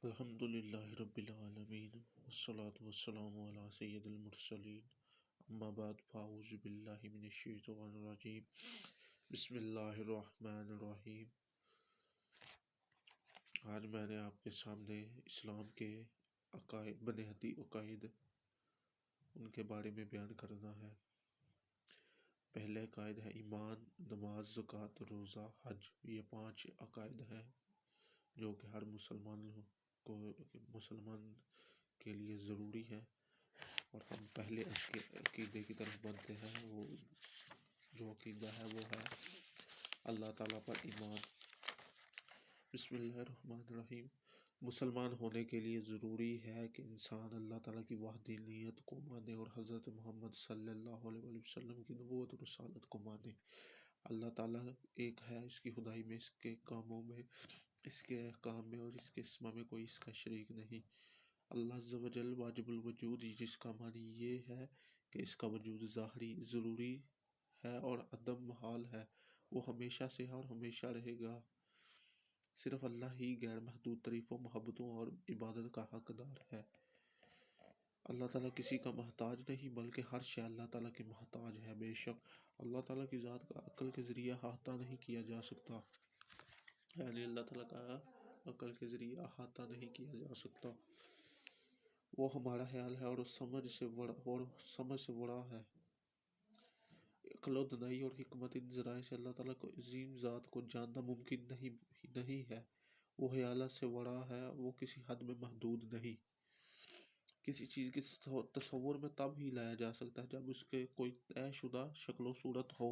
الحمد للہ رب العالمین والصلاة والسلام علی سید المرسلین اما بعد فاعوذ باللہ من الشیطان الرجیم بسم اللہ الرحمن الرحیم۔ آج میں نے آپ کے سامنے اسلام کے عقائد، بنیادی عقائد، ان کے بارے میں بیان کرنا ہے۔ پہلے عقائد ہے ایمان، نماز، زکوٰۃ، روزہ، حج۔ یہ 5 عقائد ہیں جو کہ ہر مسلمان کے لیے ضروری ہے، اور ہم پہلے عقیدے کی طرف بڑھتے ہیں۔ وہ جو عقیدہ ہے وہ ہے اللہ تعالیٰ پر ایمان۔ بسم اللہ الرحمن الرحیم۔ مسلمان ہونے کے لیے ضروری ہے کہ انسان اللہ تعالیٰ کی وحدانیت کو مانے اور حضرت محمد صلی اللہ علیہ وسلم کی نبوت اور رسالت کو مانے۔ اللہ تعالیٰ ایک ہے، اس کی خدائی میں، اس کے کاموں میں، اس کے احکام میں اور اس کے اسما میں کوئی اس کا شریک نہیں۔ اللہ عز و جل واجب الوجود، جس کا معنی یہ ہے کہ اس کا وجود ظاہری ضروری ہے اور عدم محال ہے۔ وہ ہمیشہ سے ہے اور ہمیشہ رہے گا۔ صرف اللہ ہی غیر محدود تعریفوں، محبتوں اور عبادت کا حقدار ہے۔ اللہ تعالیٰ کسی کا محتاج نہیں، بلکہ ہر شے اللہ تعالیٰ کی محتاج ہے۔ بے شک اللہ تعالیٰ کی ذات کا عقل کے ذریعے احاطہ نہیں کیا جا سکتا، یعنی اللہ تعالیٰ کا عقل کے ذریعے احاطہ نہیں کیا جا سکتا۔ وہ ہمارا خیال ہے اور سمجھ سے بڑا ہے۔ عقل و دانائی اور حکمت، ان ذرائع سے اللہ تعالیٰ کو عظیم ذات کو جاننا ممکن نہیں ہے۔ وہ خیالات سے بڑا ہے، وہ کسی حد میں محدود نہیں۔ کسی چیز کے تصور میں تب ہی لایا جا سکتا ہے جب اس کے کوئی طے شدہ شکل و صورت ہو۔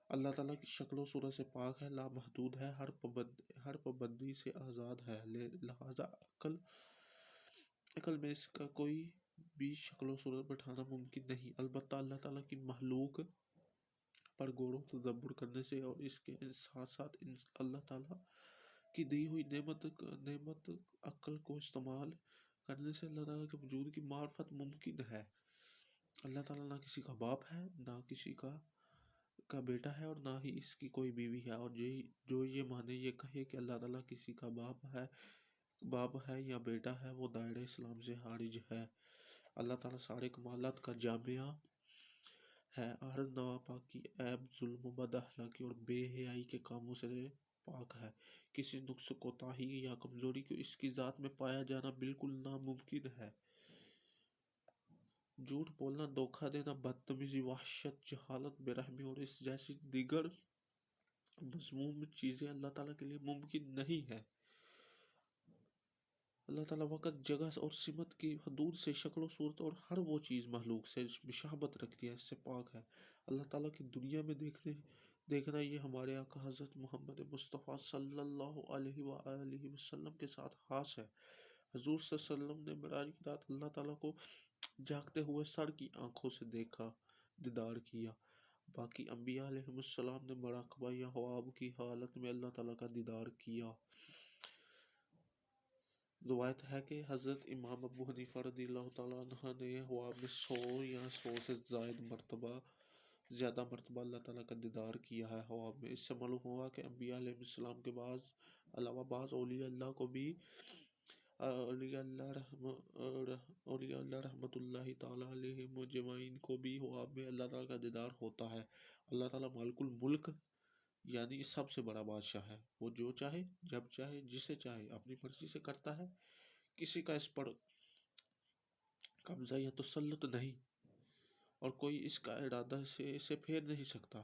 اللہ تعالیٰ کی شکل و صورت سے پاک ہے، لامحدود ہے، ہر پابندی سے آزاد ہے، لہذا عقل میں اس کا کوئی بھی شکل و صورت بٹھانا ممکن نہیں۔ البتہ اللہ تعالیٰ کی مخلوق پر غور و تدبر کرنے سے اور اس کے ساتھ ساتھ اللہ تعالیٰ کی دی ہوئی نعمت عقل کو استعمال کرنے سے اللہ تعالیٰ کے وجود کی معرفت ممکن ہے۔ اللہ تعالیٰ نہ کسی کا باپ ہے، نہ کسی کا بیٹا ہے، اور نہ ہی اس کی کوئی بیوی ہے، اور جو یہ مانے، یہ کہے کہ اللہ تعالیٰ کسی کا باپ ہے یا بیٹا ہے، وہ دائرہ اسلام سے خارج ہے۔ اللہ تعالیٰ سارے کمالات کا جامعہ ہے، ہر ناپاکی، عیب، ظلم، بد اخلاقی اور بے حیائی کے کاموں سے پاک ہے۔ کسی نقص، کوتاہی یا کمزوری کو اس کی ذات میں پایا جانا بالکل ناممکن ہے۔ جھوٹ بولنا، دھوکہ دینا، بدتمیزی، وحشت، جہالت، بے رحمی اور اس جیسی دیگر مذموم چیزیں اللہ تعالیٰ کے لیے ممکن نہیں ہے۔ اللہ تعالیٰ وقت، جگہ اور سمت کی حدود سے، شکل و صورت اور ہر وہ چیز مخلوق سے مشابہت رکھتی ہے، اس سے پاک ہے۔ اللہ تعالیٰ کی دنیا میں دیکھنا یہ ہمارے آقا حضرت محمد مصطفیٰ صلی اللہ علیہ وآلہ وسلم کے ساتھ خاص ہے۔ حضور صلی اللہ علیہ وسلم نے معراج کی رات اللہ تعالیٰ کو جاگتے ہوئے سر کی آنکھوں سے دیکھا، دیدار کیا۔ باقی انبیاء علیہ السلام نے مراقبہ یا خواب کی حالت میں اللہ تعالیٰ کا دیدار کیا۔ روایت ہے کہ حضرت امام ابو حنیفہ رضی اللہ تعالیٰ عنہ نے خواب میں 100 یا 100 سے زیادہ مرتبہ اللہ تعالیٰ کا دیدار کیا ہے خواب میں۔ اس سے معلوم ہوا کہ انبیاء علیہ السلام کے علاوہ بعض اولیاء اللہ رحمۃ اللہ تعالیٰ علیہ مجمعین کو بھی خواب میں اللہ تعالیٰ کا دیدار ہوتا ہے۔ اللہ تعالیٰ مالک الملک، یعنی سب سے بڑا بادشاہ ہے۔ وہ جو چاہے، جب چاہے، جسے چاہے اپنی مرضی سے کرتا ہے۔ کسی کا اس پر قبضہ یا تسلط نہیں، اور کوئی اس کا ارادہ سے اسے پھیر نہیں سکتا۔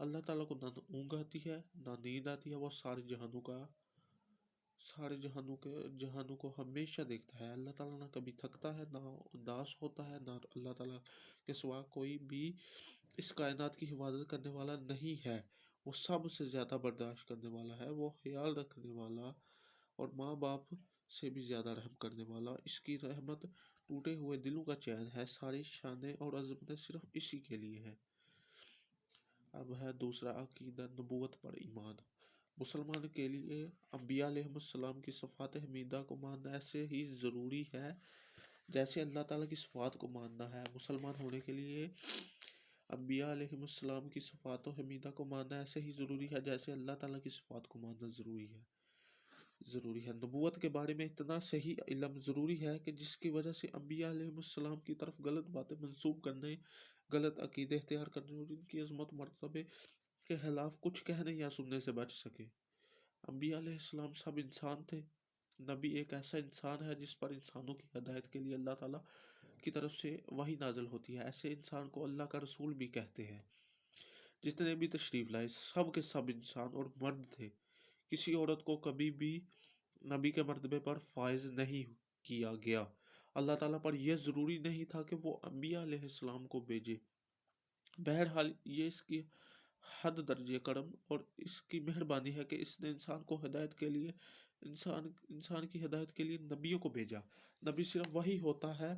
اللہ تعالیٰ کو نہ اونگ آتی ہے نہ نیند آتی ہے، وہ سارے جہانوں کو ہمیشہ دیکھتا ہے۔ اللہ تعالیٰ نہ کبھی تھکتا ہے، نہ اداس ہوتا ہے، نہ اللہ تعالیٰ کے سوا کوئی بھی اس کائنات کی حفاظت کرنے والا نہیں ہے۔ وہ سب سے زیادہ برداشت کرنے والا ہے، وہ خیال رکھنے والا اور ماں باپ سے بھی زیادہ رحم کرنے والا۔ اس کی رحمت ٹوٹے ہوئے دلوں کا چین ہے۔ ساری شانیں اور عظمتیں صرف اسی کے لیے ہیں۔ اب ہے دوسرا عقیدہ، نبوت پر ایمان۔ مسلمان کے لیے انبیاء علیہ السلام کی صفات حمیدہ کو ماننا ایسے ہی ضروری ہے جیسے اللہ تعالیٰ کی صفات کو ماننا ہے۔ مسلمان ہونے کے لیے انبیاء علیہ السلام کی صفات و حمیدہ کو ماننا ایسے ہی ضروری ہے جیسے اللہ تعالیٰ کی صفات کو ماننا ضروری ہے۔ ضروری ہے۔ نبوت کے بارے میں اتنا صحیح علم ضروری ہے کہ جس کی وجہ سے انبیاء علیہ السلام کی طرف غلط باتیں منسوب کرنے، غلط عقیدے اختیار کرنے اور ان کی عظمت مرتبے کے خلاف کچھ کہنے یا سننے سے بچ سکے۔ انبیاء علیہ السلام سب انسان تھے۔ نبی ایک ایسا انسان ہے جس پر انسانوں کی ہدایت کے لیے اللہ تعالیٰ کی طرف سے وحی نازل ہوتی ہے۔ ایسے انسان کو اللہ کا رسول بھی کہتے ہیں۔ جتنے بھی تشریف لائے سب کے سب انسان اور مرد تھے۔ کسی عورت کو کبھی بھی نبی کے مرتبے پر فائز نہیں کیا گیا۔ اللہ تعالیٰ پر یہ ضروری نہیں تھا کہ وہ انبیاء علیہ السلام کو بھیجے۔ بہرحال یہ اس کی حد درجے کرم اور اس کی مہربانی ہے کہ اس نے انسان کو ہدایت کے لیے انسان کی ہدایت کے لیے نبیوں کو بھیجا۔ نبی صرف وہی ہوتا ہے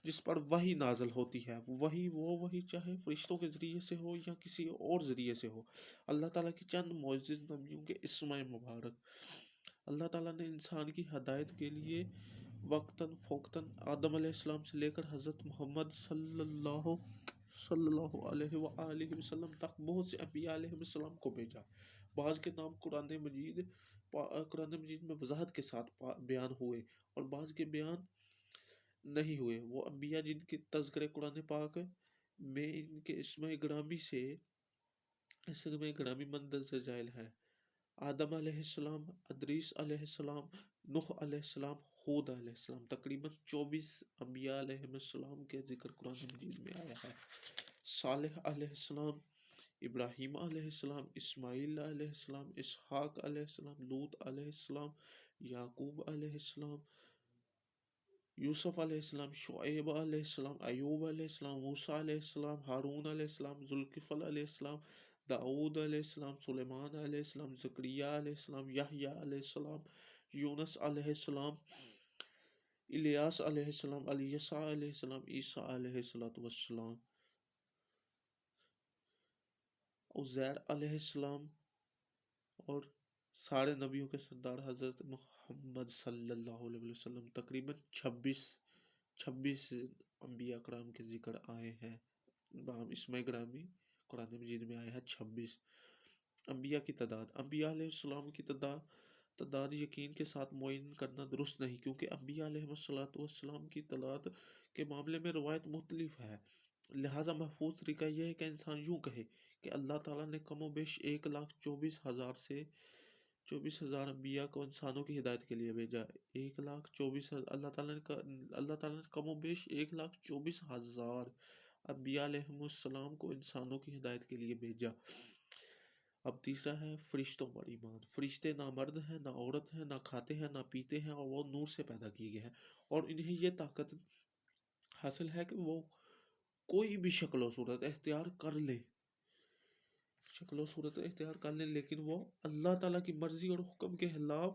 جس پر وحی نازل ہوتی ہے، وہی چاہے فرشتوں کے ذریعے سے ہو یا کسی اور ذریعے سے ہو۔ اللہ تعالیٰ کی چند معزز نبیوں کے اسماء مبارک۔ اللہ تعالیٰ نے انسان کی ہدایت کے لیے وقتاً فوقتاً آدم علیہ السلام سے لے کر حضرت محمد صلی اللہ علیہ وآلہ وسلم تک بہت سے انبیاء علیہ السلام کو بھیجا۔ بعض کے نام قرآن مجید میں وضاحت کے ساتھ بیان ہوئے اور بعض کے بیان نہیں ہوئے۔ وہ انبیاء جن کے تذکرے قرآن پاک میں ان کے اسماء گرامی مندرجہ ذیل ہے۔ آدم علیہ السلام، ادریس علیہ السلام، نوح علیہ السلام، ہود علیہ السلام، تقریباً 24 انبیاء علیہ السلام کے ذکر قرآن مجید میں آیا ہے۔ صالح علیہ السلام، ابراہیم علیہ السلام، اسماعیل علیہ السلام، اسحاق علیہ السلام، لوط علیہ السلام، یعقوب علیہ السلام، یوسف علیہ السلام، شعیب علیہ السلام، ایوب علیہ السلام، موسیٰ علیہ السلام، ہارون علیہ السلام، ذوالکفل علیہ السلام، داؤد علیہ السلام، سلیمان علیہ السلام، زکریا علیہ السلام، یحییٰ علیہ السلام، یونس علیہ السلام، الیاس علیہ السلام، الیسع علیہ السلام، عیسیٰ علیہ السلام، عزیر علیہ السلام اور سارے نبیوں کے سردار حضرت محمد صلی اللہ علیہ وسلم۔ تقریباً 26 انبیاء کرام کے ذکر آئے ہیں۔ نام اسماء گرامی قرآن مجید میں آیا ہے 26۔ انبیاء کی تعداد، انبیاء علیہ السلام کی تعداد یقین کے ساتھ معین کرنا درست نہیں، کیونکہ انبیاء علیہ السلام کی تعداد کے معاملے میں روایت مختلف ہے۔ لہٰذا محفوظ طریقہ یہ ہے کہ انسان یوں کہے کہ اللہ تعالیٰ نے کم و بیش 1,24,000 انبیاء کو انسانوں کی ہدایت کے لیے بھیجا۔ 1,24,000 اللہ تعالیٰ نے کم و بیش 1,24,000 انبیاء علیہ السلام کو انسانوں کی ہدایت کے لیے بھیجا۔ اب تیسرا ہے فرشتوں پر ایمان۔ فرشتے نہ مرد ہیں نہ عورت ہیں، نہ کھاتے ہیں نہ پیتے ہیں، اور وہ نور سے پیدا کیے گئے ہیں، اور انہیں یہ طاقت حاصل ہے کہ وہ کوئی بھی شکل و صورت اختیار کر لیں، لیکن وہ اللہ تعالیٰ کی مرضی اور حکم کے خلاف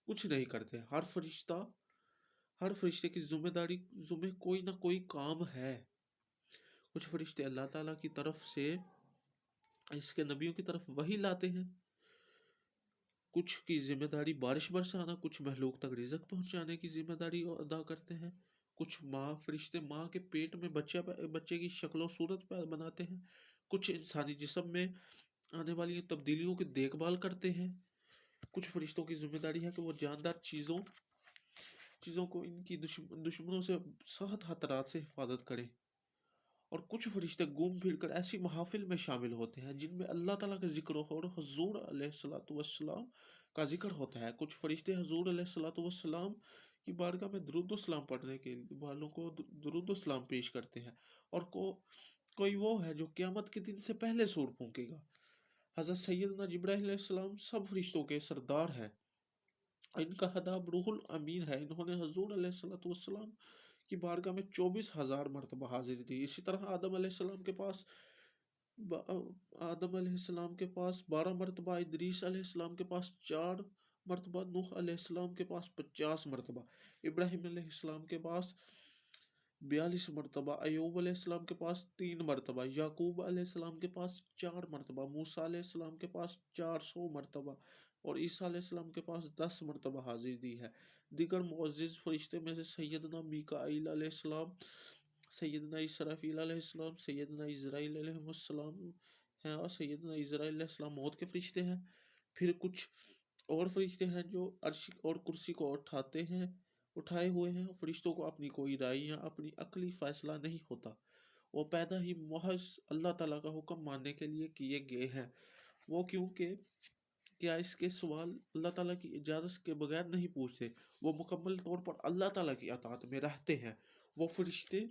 کچھ نہیں کرتے۔ ہر فرشتے کی ذمہ کوئی نہ کوئی کام ہے۔ کچھ فرشتے اللہ تعالیٰ کی طرف سے اس کے نبیوں کی طرف وحی لاتے ہیں، کچھ کی ذمہ داری بارش برسانا، کچھ مخلوق تک رزق پہنچانے کی ذمہ داری ادا کرتے ہیں، کچھ فرشتے ماں کے پیٹ میں بچے کی شکل و صورت بناتے ہیں، کچھ انسانی جسم میں آنے والی تبدیلیوں کی دیکھ بھال کرتے ہیں، کچھ فرشتوں کی ذمہ داری ہے کہ وہ جاندار چیزوں کو ان کی دشمنوں سے سخت خطرات سے حفاظت کریں، اور کچھ فرشتے گھوم پھر کر ایسی محافل میں شامل ہوتے ہیں جن میں اللہ تعالیٰ کا ذکر اور حضور علیہ السلام کا ذکر ہوتا ہے۔ کچھ فرشتے حضور علیہ السلام کی بارگاہ میں درود و سلام پڑھنے کے والوں کو درود و سلام پیش کرتے ہیں، اور کوئی وہ ہے جو قیامت کے دن سے پہلے سور پھونکے گا۔ حضرت سیدنا جبرائیل علیہ السلام سب فرشتوں کے سردار ہیں، ان کا خطاب روح الامین ہے۔ انہوں نے حضور علیہ السلام کی بارگاہ میں 24,000 مرتبہ حاضری دی۔ اسی طرح آدم علیہ السلام کے پاس 12 مرتبہ، ادریس علیہ السلام کے پاس 4 مرتبہ، نوح علیہ السلام کے پاس 50 مرتبہ، ابراہیم علیہ السلام کے پاس 42 مرتبہ، ایوب علیہ السلام کے پاس 3 مرتبہ، یعقوب علیہ السلام کے پاس 4 مرتبہ، موسیٰ علیہ السلام کے پاس 400 مرتبہ، اور عیسیٰ علیہ السلام کے پاس 10 مرتبہ حاضری دی ہے۔ دیگر معزز فرشتے میں سے سیدنا میکائیل علیہ السلام، سیدنا اسرافیل علیہ السلام، سیدنا عزرائیل علیہ السلام ہیں، اور سیدنا عزرائیل علیہ السلام موت کے فرشتے ہیں۔ پھر کچھ اور فرشتے ہیں جو عرش اور کرسی کو اٹھائے ہوئے ہیں. فرشتوں کو اپنی کوئی رائے یا اپنی عقلی فیصلہ نہیں ہوتا. وہ پیدا ہی محض اللہ تعالیٰ کا حکم ماننے کے لیے کیے گئے ہیں. وہ کیونکہ کیا اس کے سوال اللہ تعالیٰ کی اجازت کے بغیر نہیں پوچھتے. وہ مکمل طور پر اللہ تعالیٰ کی اطاعت میں رہتے ہیں. وہ فرشتے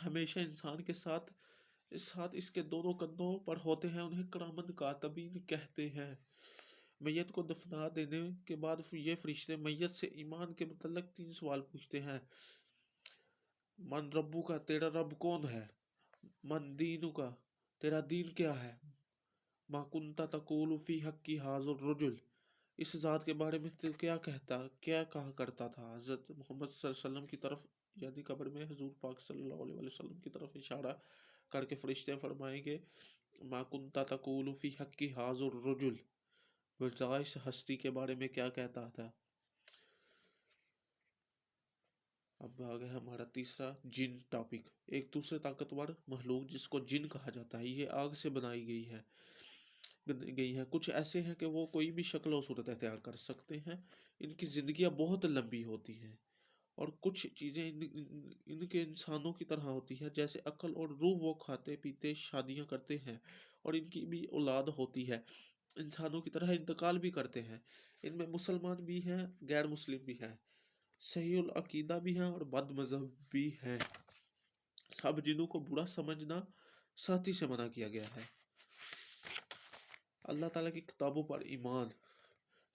ہمیشہ انسان کے ساتھ اس کے دونوں کندھوں پر ہوتے ہیں. انہیں کرامن کاتبین کہتے ہیں. میت کو دفنا دینے کے بعد یہ فرشتے میت سے ایمان کے متعلق 3 سوال پوچھتے ہیں. من ربو کا، تیرا رب کون ہے؟ من دینو کا، تیرا دین کیا ہے؟ ما کنتا تقول فی حقی ھذا الرجل، اس ذات کے بارے میں تو کیا کہا کرتا تھا. حضرت محمد صلی اللہ علیہ وسلم کی طرف یعنی قبر میں حضور پاک صلی اللہ علیہ وسلم کی طرف اشارہ کر کے فرشتے فرمائیں گے ما کنتا تقول فی حقی ھذا الرجل، بجائے اس ہستی کے بارے میں کیا کہتا تھا. اب آگے ہمارا تیسرا جن ٹاپک. ایک دوسرے طاقتور مخلوق جس کو جن کہا جاتا ہے، یہ آگ سے بنائی گئی ہے. کچھ ایسے ہیں کہ وہ کوئی بھی شکل و صورت اختیار کر سکتے ہیں. ان کی زندگیاں بہت لمبی ہوتی ہیں اور کچھ چیزیں ان کے انسانوں کی طرح ہوتی ہے جیسے عقل اور روح. وہ کھاتے پیتے شادیاں کرتے ہیں اور ان کی بھی اولاد ہوتی ہے. انسانوں کی طرح انتقال بھی کرتے ہیں. ان میں مسلمان بھی ہیں، غیر مسلم بھی ہیں، صحیح العقیدہ بھی ہیں اور بد مذہب بھی ہیں. سب جنوں کو برا سمجھنا سختی سے منع کیا گیا ہے. اللہ تعالیٰ کی کتابوں پر ایمان.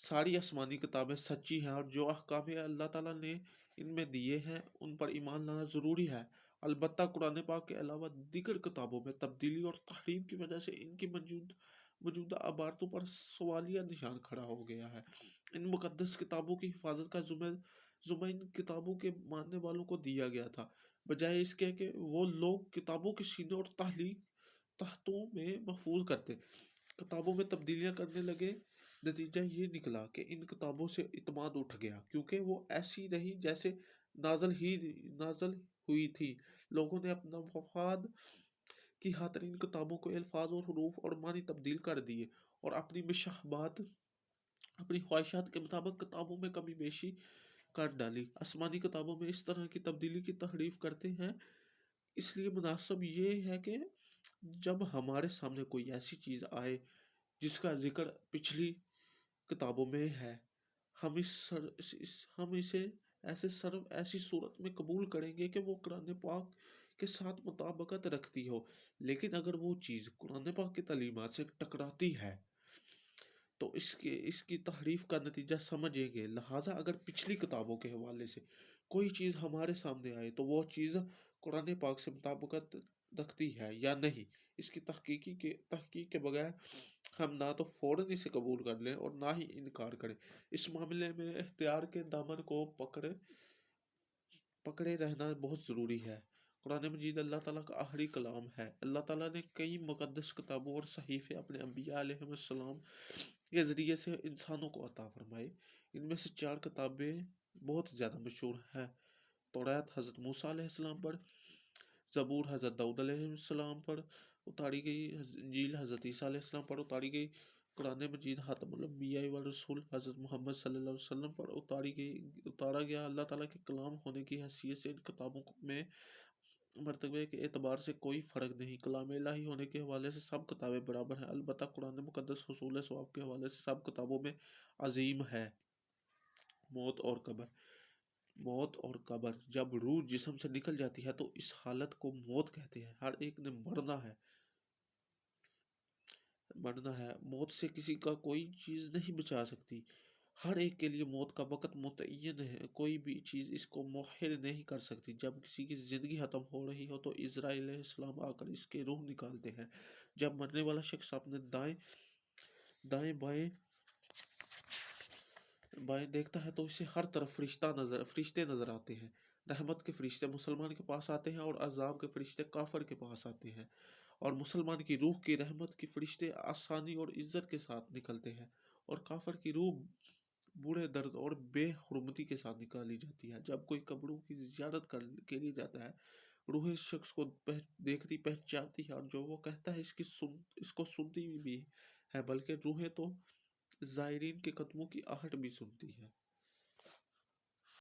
ساری آسمانی کتابیں سچی ہیں اور جو احکام اللہ تعالیٰ نے ان میں دیے ہیں ان پر ایمان لانا ضروری ہے. البتہ قرآن پاک کے علاوہ دیگر کتابوں میں تبدیلی اور تحریف کی وجہ سے ان کی موجودہ عبارتوں پر سوالیہ نشان کھڑا ہو گیا ہے. ان مقدس کتابوں کی حفاظت کا ذمہ ان کتابوں کے ماننے والوں کو دیا گیا تھا، بجائے اس کے کہ وہ لوگ کتابوں کے سینے اور تحتوں میں محفوظ کرتے. کتابوں میں تبدیلیاں کرنے لگے. نتیجہ یہ نکلا کہ ان کتابوں سے اعتماد اٹھ گیا کیونکہ وہ ایسی رہی جیسے نازل ہوئی تھی. لوگوں نے اپنا مفاد کی خاطر ان کتابوں کو الفاظ اور حروف اور معنی تبدیل کر دیے اور اپنی مشابہت، اپنی خواہشات کے مطابق کتابوں میں کمی بیشی کر ڈالی. آسمانی کتابوں میں اس طرح کی تبدیلی کی تحریف کرتے ہیں. اس لیے مناسب یہ ہے کہ جب ہمارے سامنے کوئی ایسی چیز آئے جس کا ذکر پچھلی کتابوں میں ہے، ہم اسے ایسی صورت میں قبول کریں گے کہ وہ قرآن پاک کے ساتھ مطابقت رکھتی ہو. لیکن اگر وہ چیز قرآن پاک کی تعلیمات سے ٹکراتی ہے تو اس کی تحریف کا نتیجہ سمجھیں گے. لہٰذا اگر پچھلی کتابوں کے حوالے سے کوئی چیز ہمارے سامنے آئے تو وہ چیز قرآن پاک سے مطابقت رکھتی ہے یا نہیں، اس کی تحقیق کے بغیر ہم نہ تو فوراً اسے قبول کر لیں اور نہ ہی انکار کریں. اس معاملے میں اختیار کے دامن کو پکڑے رہنا بہت ضروری ہے. قرآن مجید اللہ تعالیٰ کا آخری کلام ہے. اللہ تعالیٰ نے کئی مقدس کتابوں اور صحیفے اپنے انبیاء علیہ السلام کے ذریعے سے انسانوں کو عطا فرمائے. ان میں سے 4 کتابیں بہت زیادہ مشہور ہیں. توریت حضرت موسیٰ علیہ السلام پر، زبور حضرت داؤد علیہ السلام پر اتاری گئی، انجیل حضرت عیسیٰ علیہ السلام پر اتاری گئی، قرآن مجید خاتم الانبیاء والرسول حضرت محمد صلی اللہ علیہ وسلم پر اتارا گیا. اللہ تعالیٰ کے کلام ہونے کی حیثیت سے ان کتابوں میں مرتبے کے اعتبار سے کوئی فرق نہیں. کلام الہی ہونے کے حوالے سے سب کتابیں برابر ہیں. البتہ قرآن مقدس حصول ثواب کے حوالے سے سب کتابوں میں عظیم ہے. موت اور قبر. جب روح جسم سے نکل جاتی ہے تو اس حالت کو موت کہتے ہیں. ہر ایک نے مرنا ہے. موت سے کسی کا کوئی چیز نہیں بچا سکتی. ہر ایک کے لیے موت کا وقت متعین ہے. کوئی بھی چیز اس کو مؤخر نہیں کر سکتی. جب کسی کی زندگی ختم ہو رہی ہو تو عزرائیل علیہ السلام آ کر اس کے روح نکالتے ہیں. جب مرنے والا شخص اپنے دائیں بائیں دیکھتا ہے تو اسے ہر طرف فرشتے نظر آتے ہیں. رحمت کے فرشتے مسلمان کے پاس آتے ہیں اور عذاب کے فرشتے کافر کے پاس آتے ہیں، اور مسلمان کی روح کی رحمت کے فرشتے آسانی اور عزت کے ساتھ نکلتے ہیں اور کافر کی روح بڑے درد اور بے حرمتی کے ساتھ نکالی جاتی ہے. جب کوئی قبروں کی زیارت کے لیے جاتا ہے، روح اس شخص کو دیکھتی پہچانتی ہے اور جو وہ کہتا ہے اس کو سنتی بھی ہے، بلکہ روحیں تو زائرین کے قدموں کی آہٹ بھی سنتی ہے۔